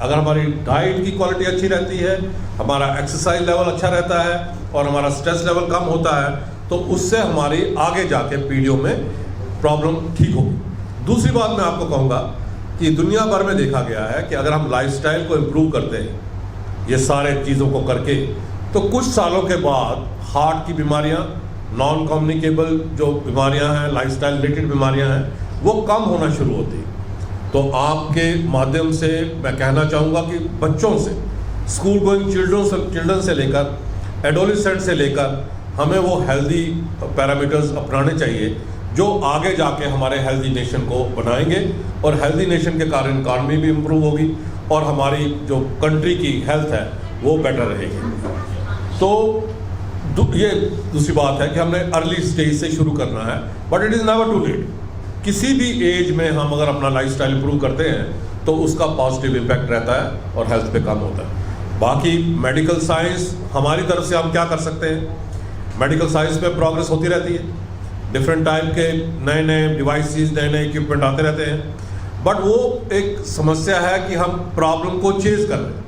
अगर हमारी डाइट की क्वालिटी अच्छी रहती है, हमारा एक्सरसाइज लेवल अच्छा रहता है और हमारा स्ट्रेस लेवल कम होता है, तो उससे हमारी आगे जाके पीढ़ियों में प्रॉब्लम ठीक होगी। दूसरी बात मैं आपको कहूँगा कि दुनिया भर में देखा गया है कि अगर हम लाइफस्टाइल को इम्प्रूव करते हैं ये सारे चीज़ों को करके, तो कुछ सालों के बाद हार्ट की बीमारियाँ, नॉन कम्युनिकेबल जो बीमारियाँ हैं, लाइफस्टाइल रिलेटेड बीमारियाँ हैं, वो कम होना शुरू होती है। तो आपके माध्यम से मैं कहना चाहूँगा कि बच्चों से, स्कूल गोइंग चिल्ड्रन से लेकर एडोलेसेंट से लेकर हमें वो हेल्दी पैरामीटर्स अपनाने चाहिए जो आगे जाके हमारे हेल्दी नेशन को बनाएंगे, और हेल्दी नेशन के कारण इकॉनमी भी इम्प्रूव होगी और हमारी जो कंट्री की हेल्थ है वो बेटर रहेगी। तो ये दूसरी बात है कि हमने अर्ली स्टेज से शुरू करना है, but it is never too late. किसी भी एज में हम अगर अपना लाइफस्टाइल इंप्रूव करते हैं तो उसका पॉजिटिव इम्पैक्ट रहता है और हेल्थ पे कम होता है। बाकी मेडिकल साइंस हमारी तरफ से हम क्या कर सकते हैं, मेडिकल साइंस में प्रोग्रेस होती रहती है, डिफरेंट टाइप के नए नए डिवाइसेस, नए नए इक्विपमेंट आते रहते हैं, बट वो एक समस्या है कि हम प्रॉब्लम को चेज कर रहे हैं।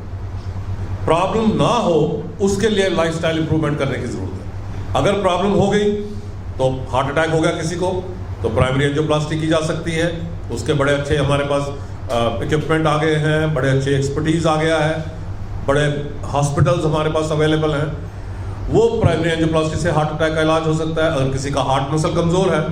प्रॉब्लम ना हो उसके लिए लाइफस्टाइल इंप्रूवमेंट करने की ज़रूरत है। अगर प्रॉब्लम हो गई तो हार्ट अटैक हो गया किसी को, तो प्राइमरी एंजियोप्लास्टी की जा सकती है। उसके बड़े अच्छे हमारे पास इक्विपमेंट आ गए हैं, बड़े अच्छे एक्सपर्टीज़ आ गया है, बड़े हॉस्पिटल्स हमारे पास अवेलेबल हैं। वो प्राइमरी एंजियोप्लास्टी से हार्ट अटैक का इलाज हो सकता है। अगर किसी का हार्ट मसल कमज़ोर है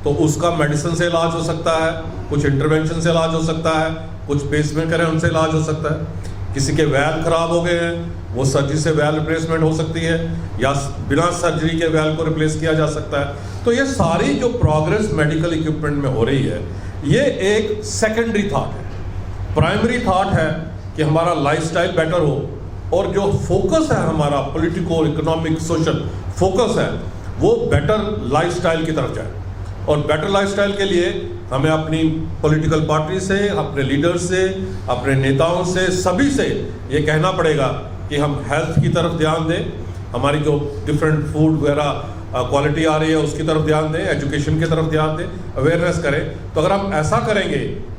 तो उसका मेडिसिन से इलाज हो सकता है, कुछ इंटरवेंशन से इलाज हो सकता है, कुछ पेसमेकर है उनसे इलाज हो सकता है। किसी के वैल खराब हो गए हैं, वो सर्जरी से वैल रिप्लेसमेंट हो सकती है, या बिना सर्जरी के वैल को रिप्लेस किया जा सकता है। तो ये सारी जो प्रोग्रेस मेडिकल इक्विपमेंट में हो रही है, ये एक सेकेंडरी थाट है। प्राइमरी थाट है कि हमारा लाइफस्टाइल बेटर हो, और जो फोकस है हमारा पॉलिटिकल, इकोनॉमिक, सोशल फोकस है, वो बेटर लाइफस्टाइल की तरफ जाए। और बेटर लाइफस्टाइल के लिए हमें अपनी पॉलिटिकल पार्टी से, अपने लीडर से, अपने नेताओं से, सभी से ये कहना पड़ेगा कि हम हेल्थ की तरफ ध्यान दें, हमारी जो डिफरेंट फूड वगैरह क्वालिटी आ रही है उसकी तरफ ध्यान दें, एजुकेशन की तरफ ध्यान दें, अवेयरनेस करें। तो अगर हम ऐसा करेंगे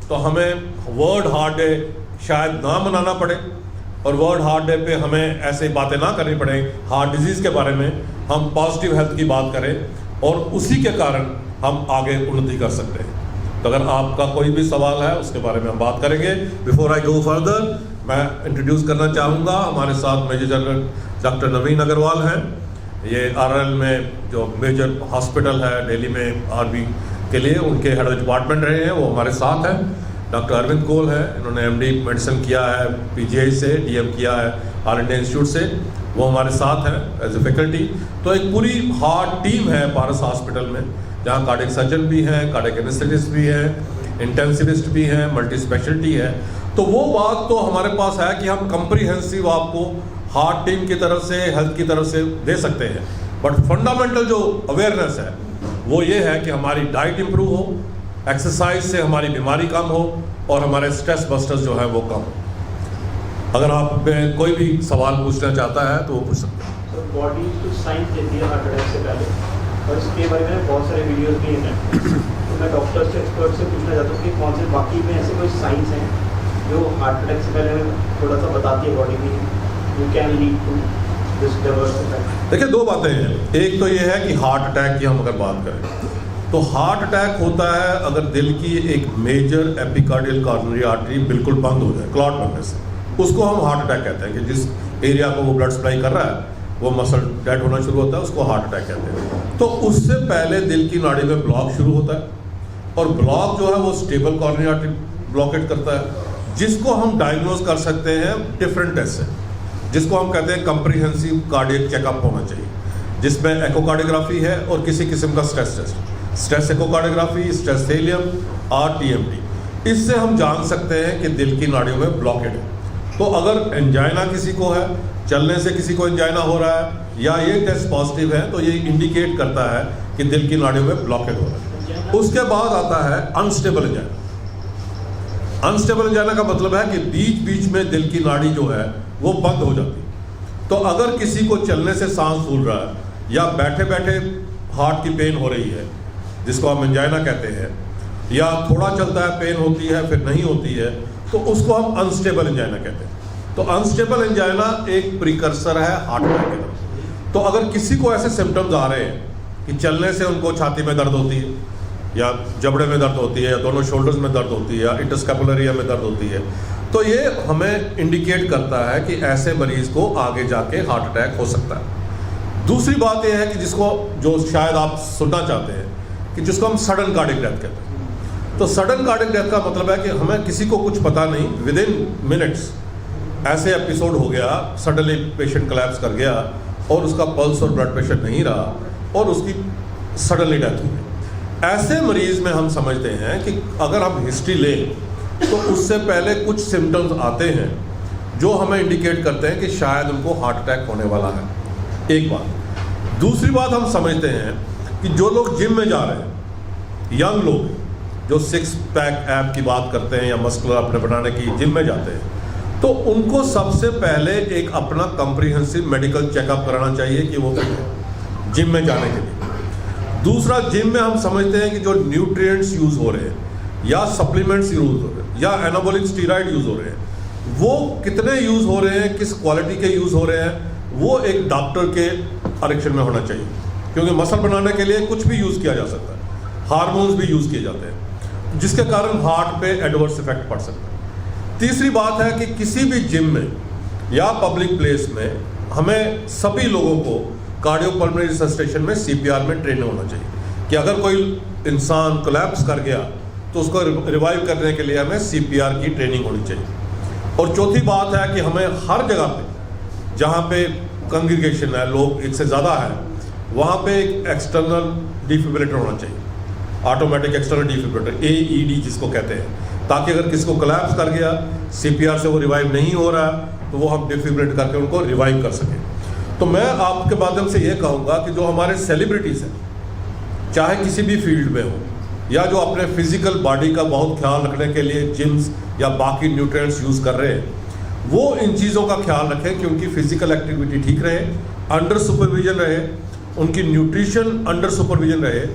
तो हमें वर्ल्ड हार्ट डे शायद ना मनाना पड़े, और वर्ल्ड हार्ट डे पे हमें ऐसे बातें ना करनी पड़े हार्ट डिजीज़ के बारे में, हम पॉजिटिव हेल्थ की बात करें और उसी के कारण हम आगे उन्नति कर सकते हैं। तो अगर आपका कोई भी सवाल है उसके बारे में हम बात करेंगे। बिफोर आई गो फर्दर, मैं इंट्रोड्यूस करना चाहूँगा, हमारे साथ मेजर जनरल डॉक्टर नवीन अग्रवाल हैं। ये आरएल में जो मेजर हॉस्पिटल है दिल्ली में आर्मी के लिए, उनके हेड ऑफ डिपार्टमेंट रहे हैं, वो हमारे साथ हैं। डॉक्टर अरविंद कोल है, इन्होंने एमडी मेडिसिन किया है पीजीआई से, डीएम किया है ऑल इंडिया इंस्टीट्यूट से, वो हमारे साथ हैं एज ए फैकल्टी। तो एक पूरी हार्ड टीम है पारस हॉस्पिटल में, जहाँ कार्डियक सर्जन भी हैं, कार्डियक एनेस्थेटिस्ट भी हैं, इंटेंसिविस्ट भी हैं, मल्टी स्पेशलिटी है। तो वो बात तो हमारे पास है कि हम कंप्रीहेंसिव आपको हार्ट टीम की तरफ से, हेल्थ की तरफ से दे सकते हैं, बट फंडामेंटल जो अवेयरनेस है वो ये है कि हमारी डाइट इंप्रूव हो, एक्सरसाइज से हमारी बीमारी कम हो और हमारे स्ट्रेस बस्टर्स जो है वो कम हो। अगर आप कोई भी सवाल पूछना चाहता है तो वो पूछ सकते हैं। तो बॉडी कुछ साइंस देती है हार्ट अटैक से पहले, और इसके बारे में बहुत सारे वीडियोस भी हैं। तो मैं डॉक्टर से, एक्सपर्ट से पूछना चाहता हूँ कि कौन से बाकी में ऐसे कोई साइंस हैं जो हार्ट अटैक से पहले थोड़ा सा बताती है बॉडी में, you can lead to this diverse effect. देखिए, दो बातें हैं। एक तो ये है कि हार्ट अटैक की हम अगर बात करें तो हार्ट अटैक होता है अगर दिल की एक मेजर एपिकार्डियल कॉरोनरी आर्टरी बिल्कुल बंद हो जाए क्लॉट बनने से, उसको हम हार्ट अटैक कहते हैं। कि जिस एरिया को वो ब्लड सप्लाई कर रहा है वो मसल डेड होना शुरू होता है, उसको हार्ट अटैक कहते हैं। तो उससे पहले दिल की नाड़ी में ब्लॉक शुरू होता है, और ब्लॉक जो है वो स्टेबल कॉरोनरी आर्टरी ब्लॉकेट करता है, जिसको हम डायग्नोज कर सकते हैं डिफरेंट टेस्ट से, जिसको हम कहते हैं कंप्रीहेंसिव कार्डियक चेकअप होना चाहिए, जिसमें एकोकार्डियोग्राफी है और किसी किस्म का stress test, stress echocardiography, stress thallium और टीएमटी। इससे हम जान सकते हैं कि दिल की नाड़ियों में ब्लॉकेड है। तो अगर एंजाइना किसी को है, चलने से किसी को एंजाइना हो रहा है या ये टेस्ट पॉजिटिव है, तो ये इंडिकेट करता है कि दिल की नाड़ियों में ब्लॉकेज हो रहा है। उसके बाद आता है अनस्टेबल एंजाइना। अनस्टेबल एंजाइना का मतलब है कि बीच बीच में दिल की नाड़ी जो है वो बंद हो जाती है। तो अगर किसी को चलने से सांस फूल रहा है या बैठे बैठे हार्ट की पेन हो रही है, जिसको हम एंजाइना कहते हैं, या थोड़ा चलता है पेन होती है फिर नहीं होती है, तो तो उसको हम अनस्टेबल एंजाइना कहते हैं। तो अनस्टेबल एंजाइना एक प्रिकर्सर है हार्ट अटैक की तरफ। तो अगर किसी को ऐसे सिम्टम्स आ रहे हैं कि चलने से उनको छाती में दर्द होती है, या जबड़े में दर्द होती है, या दोनों शोल्डर्स में दर्द होती है, या इंटरस्कैपुलर एरिया में दर्द होती है, तो ये हमें इंडिकेट करता है कि ऐसे मरीज को आगे जाके हार्ट अटैक हो सकता है। दूसरी बात यह है कि जिसको, जो शायद आप सुनना चाहते हैं, कि जिसको हम सडन कार्डिक डेथ कहते हैं। तो सडन कार्डिक डेथ का मतलब है कि हमें किसी को कुछ पता नहीं, विद इन मिनट्स ऐसे एपिसोड हो गया, सडनली पेशेंट कोलैप्स कर गया और उसका पल्स और ब्लड प्रेशर नहीं रहा और उसकी सडनली डेथ हो गई। ऐसे मरीज में हम समझते हैं कि अगर हम हिस्ट्री लें तो उससे पहले कुछ सिम्टम्स आते हैं जो हमें इंडिकेट करते हैं कि शायद उनको हार्ट अटैक होने वाला है, एक बात। दूसरी बात हम समझते हैं कि जो लोग जिम में जा रहे हैं, यंग लोग जो 6 पैक ऐप की बात करते हैं या मस्कुलर अपने बनाने की जिम में जाते हैं, तो उनको सबसे पहले एक अपना कॉम्प्रिहेंसिव मेडिकल चेकअप कराना चाहिए कि वो फिट है जिम में जाने के लिए। दूसरा, जिम में हम समझते हैं कि जो न्यूट्रिएंट्स यूज़ हो रहे हैं या सप्लीमेंट्स यूज़ हो रहे हैं या एनाबॉलिक स्टीरॉयड यूज़ हो रहे हैं, वो कितने यूज़ हो रहे हैं, किस क्वालिटी के यूज़ हो रहे हैं, वो एक डॉक्टर के डायरेक्शन में होना चाहिए। क्योंकि मसल बनाने के लिए कुछ भी यूज़ किया जा सकता है, हार्मोन्स भी यूज़ किए जाते हैं, जिसके कारण हार्ट पे एडवर्स इफेक्ट पड़ सकता है। तीसरी बात है कि किसी भी जिम में या पब्लिक प्लेस में हमें सभी लोगों को कार्डियोपल्मोनरी रिससिटेशन में CPR में ट्रेन होना चाहिए कि अगर कोई इंसान कोलैप्स कर गया तो उसको रिवाइव करने के लिए हमें CPR की ट्रेनिंग होनी चाहिए। और चौथी बात है कि हमें हर जगह पे जहाँ पे कंग्रीगेशन है, लोग एक से ज़्यादा है, वहाँ पे एक एक्सटर्नल डिफिब्रिलेटर होना चाहिए, ऑटोमेटिक एक्सटर्नल डिफिब्रिलेटर, AED जिसको कहते हैं, ताकि अगर किसी को कोलैप्स कर गया, CPR से वो रिवाइव नहीं हो रहा, तो वो हम डिफिब्रिलेट करके उनको रिवाइव कर सकें। तो मैं आपके माध्यम से ये कहूँगा कि जो हमारे सेलिब्रिटीज़ हैं, चाहे किसी भी फील्ड में हो, या जो अपने फिजिकल बॉडी का बहुत ख्याल रखने के लिए जिम्स या बाकी न्यूट्रिएंट्स यूज़ कर रहे हैं, वो इन चीज़ों का ख्याल रखें कि उनकी फिजिकल एक्टिविटी ठीक रहे, अंडर सुपरविजन रहे, उनकी न्यूट्रिशन अंडर सुपरविजन रहे,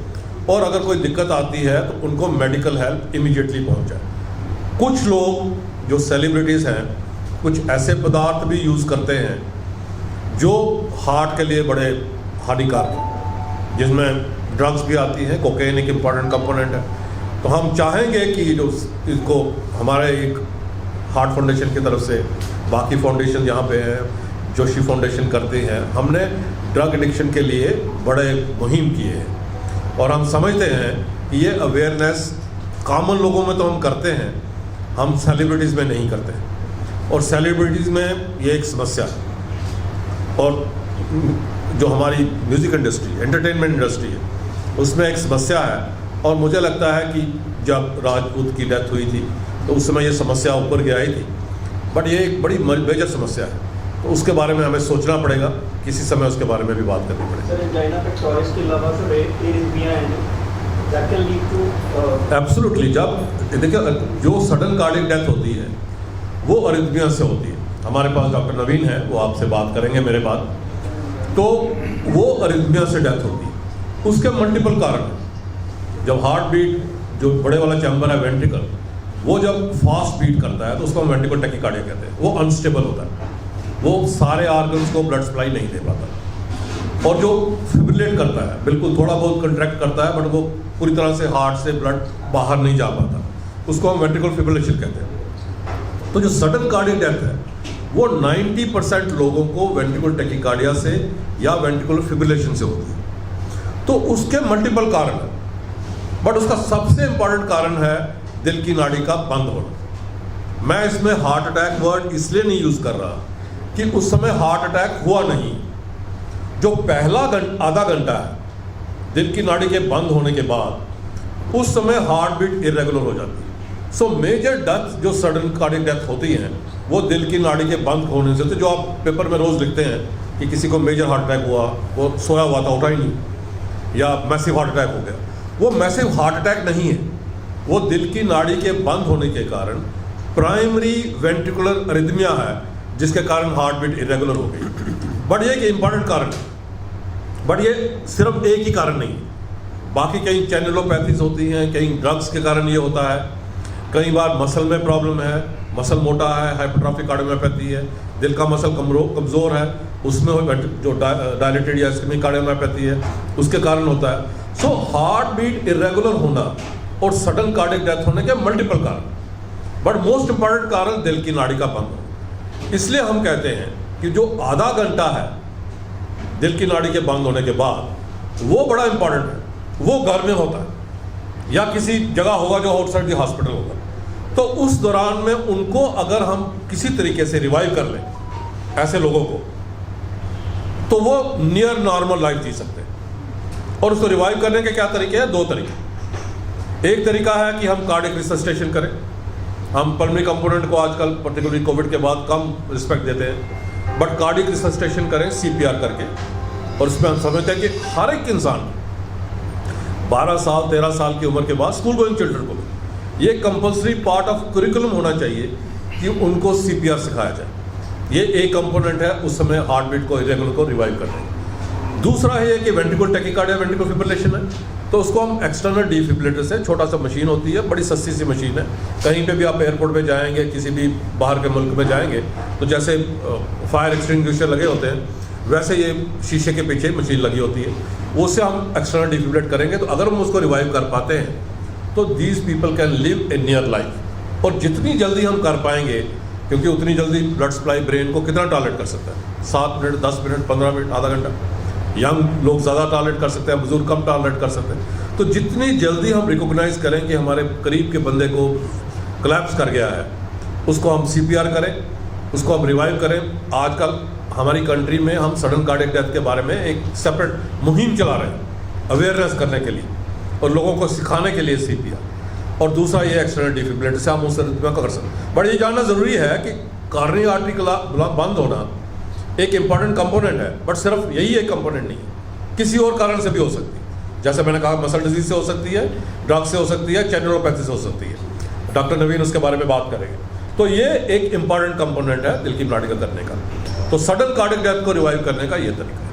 और अगर कोई दिक्कत आती है तो उनको मेडिकल हेल्प इमीडिएटली पहुँच जाए। कुछ लोग जो सेलिब्रिटीज़ हैं, कुछ ऐसे पदार्थ भी यूज़ करते हैं जो हार्ट के लिए बड़े हानिकारक हैं, जिसमें ड्रग्स भी आती हैं, कोकेन एक इम्पॉर्टेंट कंपोनेंट है। तो हम चाहेंगे कि जो इसको हमारे एक हार्ट फाउंडेशन की तरफ से, बाकी फाउंडेशन यहाँ पे हैं, जोशी फाउंडेशन करते हैं, हमने ड्रग एडिक्शन के लिए बड़े मुहिम किए हैं। और हम समझते हैं कि ये अवेयरनेस कॉमन लोगों में तो हम करते हैं, हम सेलिब्रिटीज़ में नहीं करते हैं। और सेलिब्रिटीज़ में ये एक समस्या है, और जो हमारी म्यूज़िक इंडस्ट्री, एंटरटेनमेंट इंडस्ट्री है, उसमें एक समस्या है। और मुझे लगता है कि जब राजपूत की डेथ हुई थी तो उस समय ये समस्या ऊपर की आई थी, बट ये एक बड़ी मेजर समस्या है, तो उसके बारे में हमें सोचना पड़ेगा, किसी समय उसके बारे में भी बात करनी पड़ेगी। सर, एंजाइना पेक्टोरिस के अलावा सर एरिथमिया है that can lead to absolutely. जब देखिए, जो सडन कार्डिक डेथ होती है वो अरिथमिया से होती है। हमारे पास डॉक्टर नवीन है, वो आपसे बात करेंगे मेरे बाद। तो वो अरिथमिया से डेथ होती है, उसके मल्टीपल कारण हैं। जब हार्ट बीट, जो बड़े वाला चैम्बर है वेंट्रिकल, वो जब फास्ट बीट करता है तो उसको हम वेंट्रिकल टैकीकार्डिया कहते हैं। वो अनस्टेबल होता है, वो सारे ऑर्गन्स को ब्लड सप्लाई नहीं दे पाता। और जो फिब्रिलेट करता है, बिल्कुल थोड़ा बहुत कंट्रैक्ट करता है, बट वो पूरी तरह से हार्ट से ब्लड बाहर नहीं जा पाता, उसको हम वेंट्रिकल फिब्रिलेशन कहते हैं। तो जो सडन कार्डियक डेथ है वो 90% लोगों को वेंट्रिकल टैकीकार्डिया से या वेंट्रिकुलर फिब्रिलेशन से होती है। तो उसके मल्टीपल कारण हैं, बट उसका सबसे इंपॉर्टेंट कारण है दिल की नाड़ी का बंद होना। मैं इसमें हार्ट अटैक वर्ड इसलिए नहीं यूज़ कर रहा कि उस समय हार्ट अटैक हुआ नहीं। जो पहला आधा घंटा है दिल की नाड़ी के बंद होने के बाद, उस समय हार्ट बीट इरेगुलर हो जाती है। सो मेजर डेथ जो सडन कार्डियक डेथ होती हैं वो दिल की नाड़ी के बंद होने से। तो जो आप पेपर में रोज़ लिखते हैं कि किसी को मेजर हार्ट अटैक हुआ, वो सोया हुआ था, उठा ही नहीं, या मैसिव हार्ट अटैक हो गया, वो मैसिव हार्ट अटैक नहीं है, वो दिल की नाड़ी के बंद होने के कारण प्राइमरी वेंट्रिकुलर अरिथमिया है, जिसके कारण हार्ट बीट इरेगुलर हो गई। बट ये एक इंपॉर्टेंट कारण है, बट ये सिर्फ एक ही कारण नहीं है। बाकी कई चैनलोपैथीज होती हैं, कई ड्रग्स के कारण ये होता है, कई बार मसल में प्रॉब्लम है, मसल मोटा है, हाइपरट्रॉफिक कार्डियोमायोपैथी है, दिल का मसल कमज़ोर है, उसमें जो डायलेटेड या इस्केमिक कार्डियोमायोपैथी है उसके कारण होता है। सो हार्ट बीट इरेगुलर होना और सडन कार्डियक डेथ होने के मल्टीपल कारण, बट मोस्ट इंपॉर्टेंट कारण दिल की नाड़ी का बंद होना। इसलिए हम कहते हैं कि जो आधा घंटा है दिल की नाड़ी के बंद होने के बाद वो बड़ा इंपॉर्टेंट है, वो घर में होता है या किसी जगह होगा जो आउटसाइड द हॉस्पिटल होगा, तो उस दौरान में उनको अगर हम किसी तरीके से रिवाइव कर लें ऐसे लोगों को, तो वो नियर नॉर्मल लाइफ जी सकते हैं। और उसको रिवाइव करने के क्या तरीके हैं? 2 तरीके। एक तरीका है कि हम कार्डियक रिससिटेशन करें। हम पल्मोनरी कंपोनेंट को आजकल पर्टिकुलरली कोविड के बाद कम रिस्पेक्ट देते हैं, बट कार्डियक रिससिटेशन करें CPR करके। और उसमें हम समझते हैं कि हर एक इंसान 12 साल 13 साल की उम्र के बाद स्कूल गोइंग चिल्ड्रन को ये कंपलसरी पार्ट ऑफ करिकुलम होना चाहिए कि उनको CPR सिखाया जाए। ये एक कंपोनेंट है उस समय हार्ट बीट को इरेगुलर को रिवाइव करने का। दूसरा है कि वेंट्रिकुलर टैकीकार्डिया वेंट्रिकुलर फिब्रिलेशन है, तो उसको हम एक्सटर्नल डिफिब्रिलेटर से, छोटा सा मशीन होती है, बड़ी सस्ती सी मशीन है। कहीं पे भी आप एयरपोर्ट पे जाएंगे, किसी भी बाहर के मुल्क में जाएंगे, तो जैसे फायर एक्सटिंग्विशर लगे होते हैं वैसे ये शीशे के पीछे मशीन लगी होती है, उससे हम एक्सटर्नल डिफिब्रिलेट करेंगे। तो अगर हम उसको रिवाइव कर पाते हैं तो these people can live A near life. और जितनी जल्दी हम कर पाएंगे, क्योंकि उतनी जल्दी ब्लड सप्लाई ब्रेन को कितना टॉलरेट कर सकता है? 7 मिनट, 10 मिनट, 15 मिनट, आधा घंटा। यंग लोग ज़्यादा टॉलरेट कर सकते हैं, बुजुर्ग कम टॉलरेट कर सकते हैं। तो जितनी जल्दी हम रिकॉग्नाइज करें कि हमारे करीब के बंदे को कोलैप्स कर गया है, उसको हम CPR करें, उसको हम रिवाइव करें। आजकल हमारी कंट्री में हम सडन कार्डियक डेथ के बारे में एक सेपरेट मुहिम चला रहे हैं अवेयरनेस करने के लिए और लोगों को सिखाने के लिए CPR। और दूसरा ये एक्सटर्नल डिफिब्रिलेटर से हम उससे कर सकते हैं। बट ये जानना ज़रूरी है कि कॉर्नियल आर्टरी बंद होना एक इम्पॉर्टेंट कंपोनेंट है, बट सिर्फ यही एक कंपोनेंट नहीं है, किसी और कारण से भी हो सकती है। जैसे मैंने कहा, मसल डिजीज से हो सकती है, ड्रग से हो सकती है, चैनलोपैथी से हो सकती है। डॉक्टर नवीन उसके बारे में बात करेंगे। तो ये एक इम्पॉर्टेंट कंपोनेंट है दिल की नाड़ी का करने का। तो सडन कार्डियक डेथ को रिवाइव करने का ये तरीका है।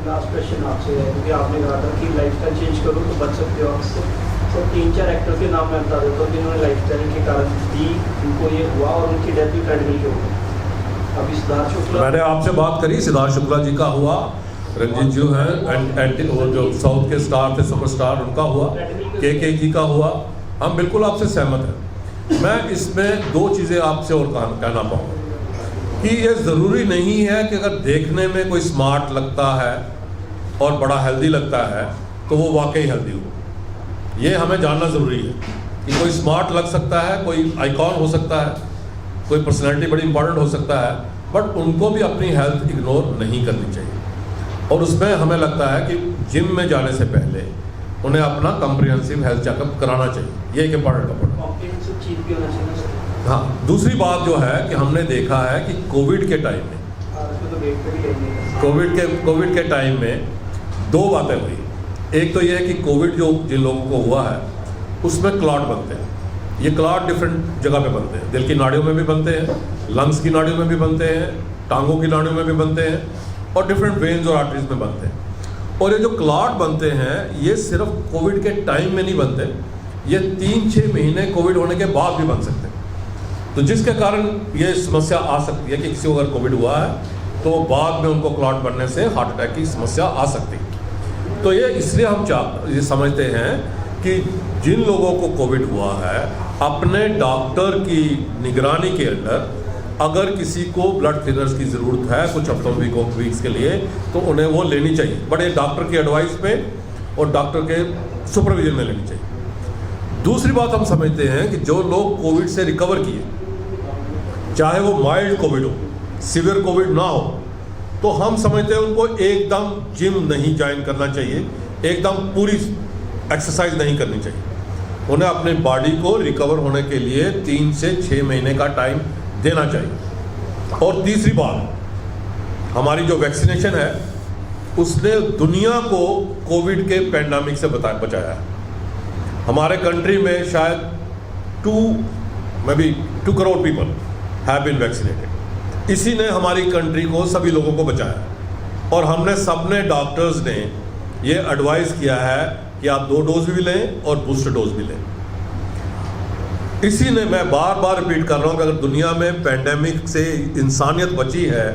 लास्ट क्वेश्चन आपसे है, क्योंकि आपने कहा था कि लाइफस्टाइल चेंज करो तो बच सकते हो आपसे। सर 3-4 एक्टर के नाम मैं बता देता हूँ जिन्होंने लाइफस्टाइल के कारण भी उनको ये हुआ और उनकी डेथ भी ट्रेजिकली हो गई। अभी सिद्धार्थ शुक्ला, मैंने आपसे बात करी, सिद्धार्थ शुक्ला जी का हुआ, रंजीत जी हैं वो जो साउथ के स्टार थे, सुपरस्टार, उनका हुआ, के जी का हुआ। हम बिल्कुल आपसे सहमत हैं। मैं इसमें 2 चीज़ें आपसे और कहना पाऊँगा कि ये ज़रूरी नहीं है कि अगर देखने में कोई स्मार्ट लगता है और बड़ा हेल्दी लगता है तो वो वाकई हेल्दी हो। ये हमें जानना ज़रूरी है कि कोई स्मार्ट लग सकता है, कोई आइकॉन हो सकता है, कोई पर्सनैलिटी बड़ी इंपॉर्टेंट हो सकता है, बट उनको भी अपनी हेल्थ इग्नोर नहीं करनी चाहिए। और उसमें हमें लगता है कि जिम में जाने से पहले उन्हें अपना कम्प्रिहेंसिव हेल्थ चेकअप कराना चाहिए। ये एक इंपॉर्टेंट कंपोनेंट है। हाँ, दूसरी बात जो है कि हमने देखा है कि कोविड के टाइम में कोविड के टाइम में 2 बातें हुई। एक तो ये है कि कोविड जो जिन लोगों को हुआ है उसमें क्लॉट बनते हैं। ये क्लॉट डिफरेंट जगह पे बनते हैं, दिल की नाड़ियों में भी बनते हैं, लंग्स की नाड़ियों में भी बनते हैं, टांगों की नाड़ियों में भी बनते हैं और डिफरेंट वेन्स और आर्टरीज में बनते हैं। और ये जो क्लॉट बनते हैं ये सिर्फ कोविड के टाइम में नहीं बनते, ये 3-6 महीने कोविड होने के बाद भी बन सकते हैं। तो जिसके कारण ये समस्या आ सकती है कि किसी को अगर कोविड हुआ है तो बाद में उनको क्लॉट बनने से हार्ट अटैक की समस्या आ सकती है। तो ये इसलिए हम ये समझते हैं कि जिन लोगों को कोविड हुआ है अपने डॉक्टर की निगरानी के अंदर अगर किसी को ब्लड थिनर्स की ज़रूरत है कुछ हफ्तों वीक्स के लिए तो उन्हें वो लेनी चाहिए, बट ये डॉक्टर की एडवाइस पे और डॉक्टर के सुपरविजन में लेनी चाहिए। दूसरी बात हम समझते हैं कि जो लोग कोविड से रिकवर किए, चाहे वो माइल्ड कोविड हो, सीवियर कोविड ना हो, तो हम समझते हैं उनको एकदम जिम नहीं ज्वाइन करना चाहिए, एकदम पूरी एक्सरसाइज नहीं करनी चाहिए। उन्हें अपने बॉडी को रिकवर होने के लिए 3 से 6 महीने का टाइम देना चाहिए। और तीसरी बात, हमारी जो वैक्सीनेशन है उसने दुनिया को कोविड के पैंडेमिक से बचाया है। हमारे कंट्री में शायद 2 crore people have been vaccinated. इसी ने हमारी कंट्री को, सभी लोगों को बचाया। और हमने सबने डॉक्टर्स ने ये एडवाइस किया है कि आप 2 डोज भी लें और बूस्टर डोज भी लें। इसी ने मैं बार बार रिपीट कर रहा हूँ कि अगर दुनिया में पैंडेमिक से इंसानियत बची है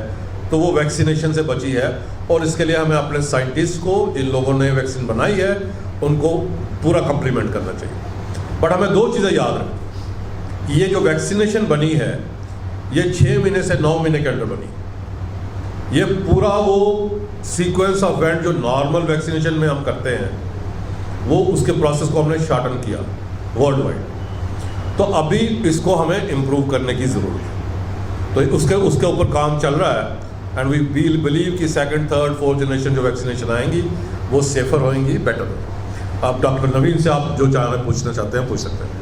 तो वो वैक्सीनेशन से बची है, और इसके लिए हमें अपने साइंटिस्ट को, जिन लोगों ने वैक्सीन बनाई है, उनको पूरा कम्प्लीमेंट करना चाहिए। बट हमें 2 चीज़ें याद रखें, ये जो वैक्सीनेशन बनी है ये 6 महीने से 9 महीने के अंदर बनी। ये पूरा वो सीक्वेंस ऑफ इवेंट जो नॉर्मल वैक्सीनेशन में हम करते हैं, वो उसके प्रोसेस को हमने शॉर्टन किया वर्ल्ड वाइड। तो अभी इसको हमें इम्प्रूव करने की ज़रूरत है, तो उसके ऊपर काम चल रहा है। एंड वी बिलीव कि 2nd, 3rd, 4th जनरेशन जो वैक्सीनेशन आएंगी वो सेफर होएंगी, बेटर होंगी। आप डॉक्टर नवीन से आप जो पूछना चाहते हैं पूछ सकते हैं।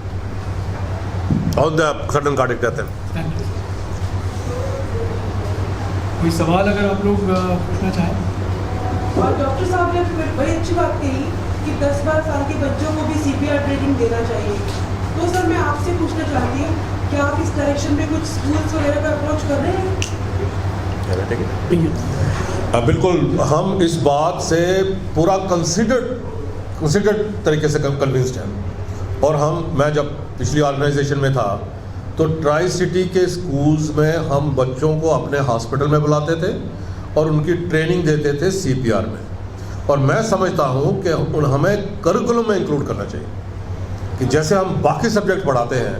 और सडन कार्डिक डेथ है, कोई सवाल अगर आप लोग पूछना चाहें। और डॉक्टर साहब ने बड़ी अच्छी बात कही कि 10-12 साल के बच्चों को भी CPR ट्रेनिंग देना चाहिए। तो सर मैं आपसे पूछना चाहती हूँ, क्या आप इस डायरेक्शन में कुछ स्कूल्स वगैरह का अप्रोच कर रहे हैं? बिल्कुल, हम इस बात से पूरा कंसिडर्ड तरीके से कन्विंस्ड हैं। और मैं जब पिछली ऑर्गेनाइजेशन में था तो ट्राई सिटी के स्कूल्स में हम बच्चों को अपने हॉस्पिटल में बुलाते थे और उनकी ट्रेनिंग देते थे CPR में। और मैं समझता हूँ कि हमें करिकुलम में इंक्लूड करना चाहिए कि जैसे हम बाकी सब्जेक्ट पढ़ाते हैं,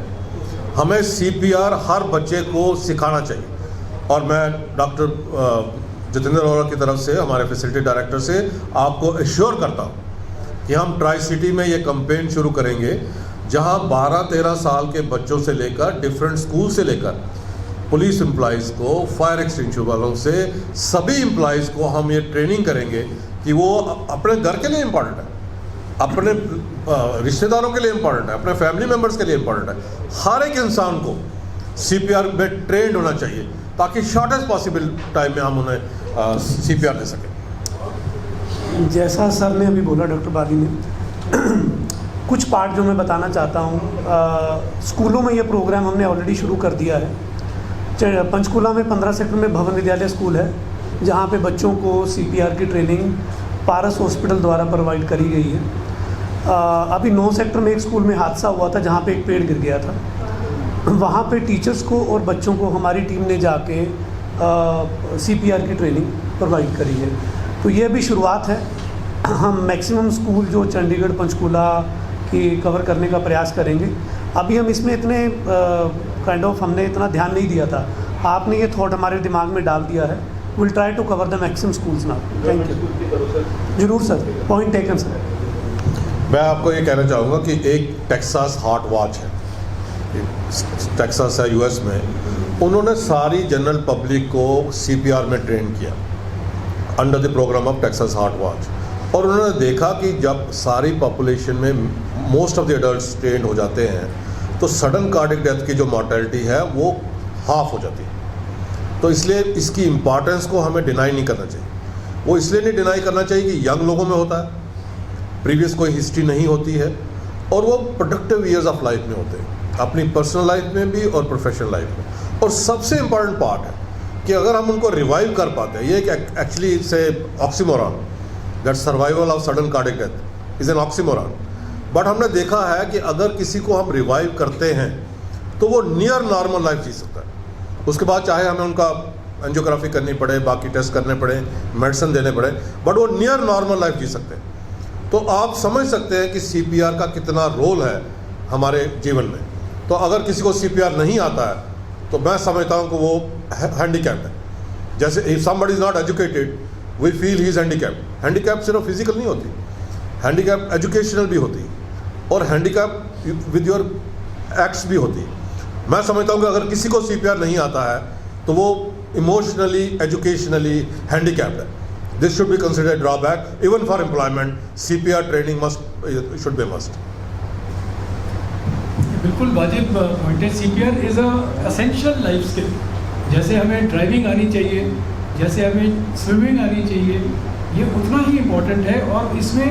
हमें CPR हर बच्चे को सिखाना चाहिए। और मैं डॉक्टर जितेंद्र अरोड़ा की तरफ से, हमारे फैसिलिटी डायरेक्टर से आपको एश्योर करता हूँ कि हम ट्राई सिटी में ये कैंपेन शुरू करेंगे, जहाँ 12-13 साल के बच्चों से लेकर डिफरेंट स्कूल से लेकर पुलिस एम्प्लॉइज़ को, फायर एक्सटिंग्विशर वालों से, सभी एम्प्लॉइज़ को हम ये ट्रेनिंग करेंगे कि वो अपने घर के लिए इम्पॉर्टेंट है, अपने रिश्तेदारों के लिए इम्पॉर्टेंट है, अपने फैमिली मेम्बर्स के लिए इम्पॉर्टेंट है। हर एक इंसान को CPR में ट्रेंड होना चाहिए ताकि शॉर्टेस्ट पॉसिबल टाइम में हम उन्हें CPR दे सकें। जैसा सर ने अभी बोला, डॉक्टर बाली ने कुछ पार्ट जो मैं बताना चाहता हूँ। स्कूलों में ये प्रोग्राम हमने ऑलरेडी शुरू कर दिया है। पंचकूला में 15 सेक्टर में भवन विद्यालय स्कूल है, जहाँ पे बच्चों को CPR की ट्रेनिंग पारस हॉस्पिटल द्वारा प्रोवाइड करी गई है। अभी 9 सेक्टर में एक स्कूल में हादसा हुआ था जहाँ पे एक पेड़ गिर गया था। वहाँ पे टीचर्स को और बच्चों को हमारी टीम ने जाके CPR की ट्रेनिंग प्रोवाइड करी है। तो ये भी शुरुआत है। हम मैक्सिमम स्कूल जो चंडीगढ़, पंचकूला की कवर करने का प्रयास करेंगे। अभी हम इसमें इतने हमने इतना ध्यान नहीं दिया था। आपने ये थॉट हमारे दिमाग में डाल दिया है। Will try to cover the maximum schools now. Thank you. जरूर सर, पॉइंट टेकन सर। मैं आपको ये कहना चाहूँगा कि एक टेक्सास हार्ट वॉच है, टेक्सास है US में, उन्होंने सारी जनरल पब्लिक को CPR में ट्रेन किया under the program of Texas heart watch. और उन्होंने देखा कि जब सारी पॉपुलेशन में most of the adults trained हो जाते हैं तो सडन कार्डिक डेथ की जो मॉर्टेलिटी है वो हाफ हो जाती है। तो इसलिए इसकी इम्पॉर्टेंस को हमें डिनाई नहीं करना चाहिए। वो इसलिए नहीं डिनाई करना चाहिए कि यंग लोगों में होता है, प्रीवियस कोई हिस्ट्री नहीं होती है, और वो प्रोडक्टिव ईयर्स ऑफ लाइफ में होते हैं, अपनी पर्सनल लाइफ में भी और प्रोफेशनल लाइफ में। और सबसे इम्पॉर्टेंट पार्ट है कि अगर हम उनको रिवाइव कर पाते हैं, ये एक actually it's a oxymoron, that survival of sudden cardiac death is an oxymoron. But हमने देखा है कि अगर किसी को हम रिवाइव करते हैं तो वो नियर नॉर्मल लाइफ जी सकता है। उसके बाद चाहे हमें उनका एंजियोग्राफी करनी पड़े, बाकी टेस्ट करने पड़े, मेडिसिन देने पड़े, बट वो नियर नॉर्मल लाइफ जी सकते हैं। तो आप समझ सकते हैं कि CPR का कितना रोल है हमारे जीवन में। तो अगर किसी को CPR नहीं आता है तो मैं समझता हूँ कि वो हैंडीकैप्ड है। जैसे if somebody is not educated we feel he is handicapped. Handicap सिर्फ फिजिकल नहीं होती, हैंडीकैप एजुकेशनल भी होती है, और हैंडीकैप विद योर एक्ट्स भी होती है। मैं समझता हूँ कि अगर किसी को CPR नहीं आता है तो वो इमोशनली, एजुकेशनली हैंडीकैप्ड है। This should be considered drawback even for employment. CPR training should be must. बिल्कुल वाजिब पॉइंट है। CPR is a essential life skill. जैसे हमें ड्राइविंग आनी चाहिए, जैसे हमें स्विमिंग आनी चाहिए, ये उतना ही इम्पोर्टेंट है। और इसमें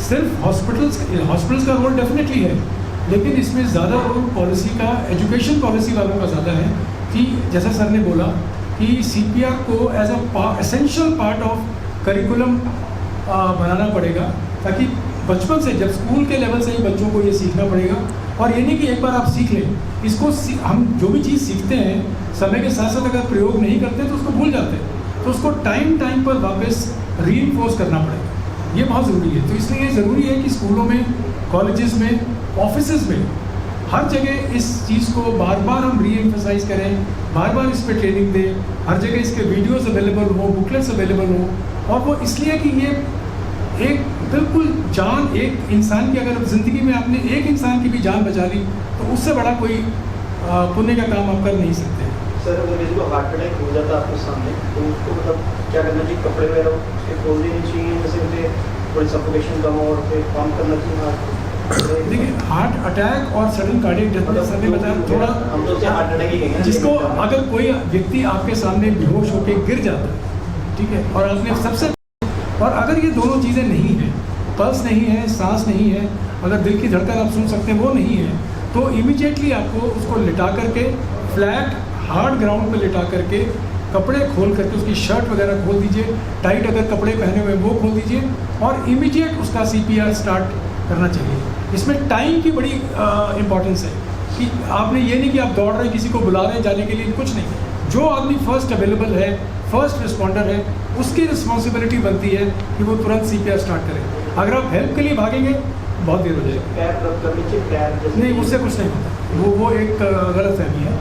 सिर्फ हॉस्पिटल्स का रोल डेफिनेटली है, लेकिन इसमें ज़्यादा रोल पॉलिसी का, एजुकेशन पॉलिसी वालों का ज़्यादा है। कि जैसा सर ने बोला कि CPR को as a essential part of curriculum बनाना पड़ेगा, ताकि बचपन से, जब स्कूल के लेवल से ही बच्चों को ये सीखना पड़ेगा और ये नहीं कि एक बार आप सीख लें, इसको हम जो भी चीज़ सीखते हैं समय के साथ साथ अगर प्रयोग नहीं करते तो उसको भूल जाते हैं, तो उसको टाइम टाइम पर वापस रीइंफोर्स करना पड़ेगा, ये बहुत ज़रूरी है। तो इसलिए ये ज़रूरी है कि स्कूलों में, कॉलेजेस में, ऑफिसेज़ में, हर जगह इस चीज़ को बार बार हम रीएम्फसाइज करें, बार बार इस पर ट्रेनिंग दें, हर जगह इसके वीडियोस अवेलेबल हो, बुकलेट्स अवेलेबल हो। और वो इसलिए कि ये एक बिल्कुल जान, एक इंसान की अगर ज़िंदगी में आपने एक इंसान की भी जान बचा ली तो उससे बड़ा कोई पुण्य का काम आप कर नहीं सकते। सर अगर किसी को हार्ट अटैक हो जाता है आपके सामने तो उसको मतलब क्या करना चाहिए? कपड़े वगैरह उसके खोल देने चाहिए, जैसे उसे थोड़ी सफोकेशन कम हो और फिर काम करना चाहिए? देखिए, हार्ट अटैक और सडन कार्डियक डेथ में सर ने बताया थोड़ा, हम तो उसे हार्ट अटैक ही कहेंगे, जिसको अगर कोई व्यक्ति आपके सामने बेहोश होकर गिर जाता है, ठीक है, और आपने सबसे, और अगर ये दोनों चीज़ें नहीं हैं, पल्स नहीं है, सांस नहीं है, अगर दिल की धड़कन आप सुन सकते हैं वो नहीं है, तो इमीडिएटली आपको उसको लिटा करके, फ्लैट हार्ड ग्राउंड पे लिटा करके, कपड़े खोल करके उसकी शर्ट वगैरह खोल दीजिए, टाइट अगर कपड़े पहने हुए वो खोल दीजिए, और इमीडिएट उसका CPR स्टार्ट करना चाहिए। इसमें टाइम की बड़ी इंपॉर्टेंस है कि आपने ये नहीं कि आप दौड़ रहे हैं, किसी को बुला रहे हैं जाने के लिए, कुछ नहीं। जो आदमी फर्स्ट अवेलेबल है, फर्स्ट रिस्पॉन्डर है, उसकी रिस्पॉन्सिबिलिटी बनती है कि वो तुरंत CPR स्टार्ट करे। अगर आप हेल्प के लिए भागेंगे बहुत देर हो जाएगी। पैर रब करनी चाहिए, पैर जैसे नहीं, उससे कुछ नहीं होता, वो एक गलत फहमी है।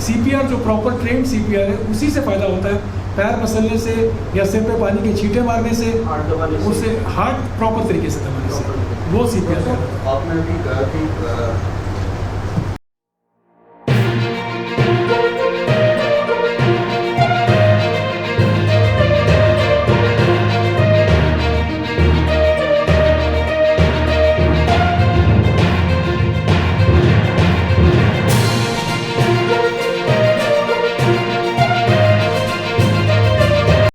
CPR जो प्रॉपर ट्रेंड CPR है उसी से फ़ायदा होता है, पैर मसलने से या सिर पे पानी के छींटे मारने से, हार्ट दबाने से, उससे हार्ट प्रॉपर तरीके से दबाने से, वो CPR है। आपने अभी कहा कि